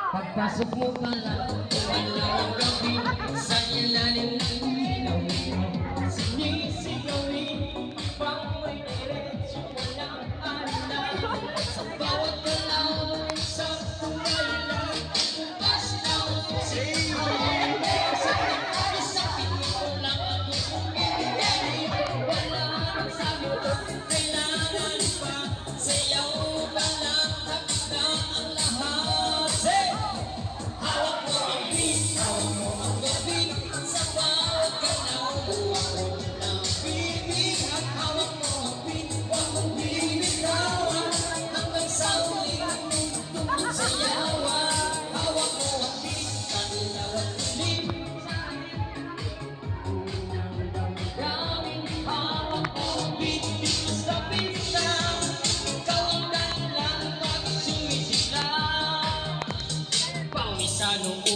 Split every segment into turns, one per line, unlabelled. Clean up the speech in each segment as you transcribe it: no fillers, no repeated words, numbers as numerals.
Pagpasok mo pa lang, walang gabi sa ilalim ng ilaw mo. Sinisigawin pang may diretso, walang alam. Sa bawat galaw, sa kulay lang, bukas lang sa'yo. Isapin mo lang ako kung ibigay, wala nang sabi ko, kailangan pa sayaw ba lang, tapos na ang lahat.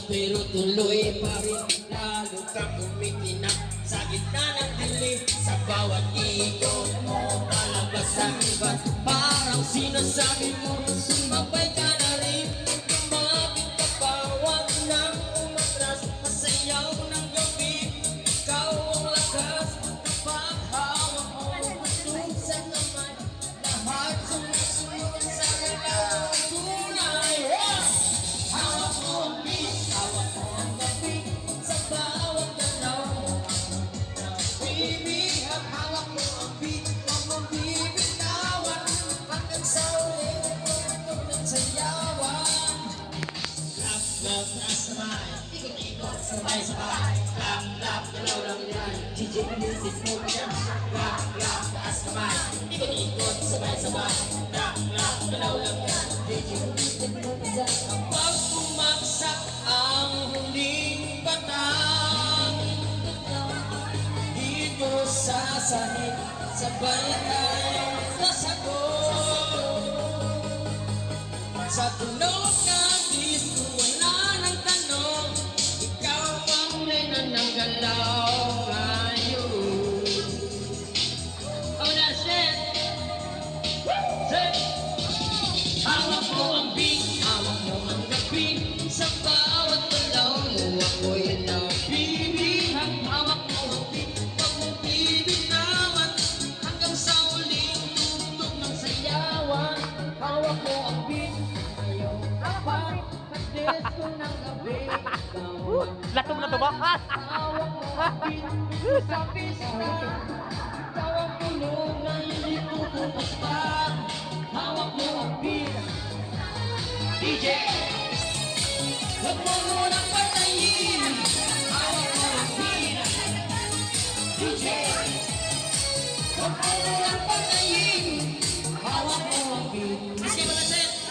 Pero tuloy pa rin, lalo kang umikinang sa gitna ng dilim. Sa bawat ikot mo, palabas sa iba, parang sinasabi mo, sumabay ka na rin. Lumapit ka pa, wag nang umatras, masayaw ng gabi. Ikaw ang lakas, paghawak mo, patungkol sa kamay, lahat sumusunod sa kailangan tunay. Hawak mo ang beat, hawak mo ang gabi, sa bawat galaw. Baby, hawak mo ang beat, huwag mong bibitawan, hanggang sa uli, ito ng sayawan. Lap, lap, taas naman, ikot-ikot, sabay-sabay. Lap, lap, galaw lang yan, DJ music mo ka yan. Lap, lap, taas naman, ikot-ikot, sabay-sabay. Lap, lap, galaw lang yan, DJ music mo ka yan. Kapag bumaksak ang huling batang, dito sa sahig, sabay tayong sasagot. Sa tunog ng disco, wala nang tanong, ikaw ang reyna ng galaw ngayon. Oh, that's it! Hawak mo ang beat, hawak mo ang gabi, sa bawat galaw mo ako'y nabibihag. Hawak mo ang beat, huwag mong bibitawan, hanggang sa uling tugtog ng sayawan. Hawak mo ang beat, ayaw ka pa, kadesko ng gabi.
Latong na to ba?
Hawak mo ang beat, sa pista, tawag tulog na hindi tututos pa. Hawak mo ang beat, DJ, huwag mo munang patayin. Hawak mo ang beat, DJ, huwag mo munang patayin.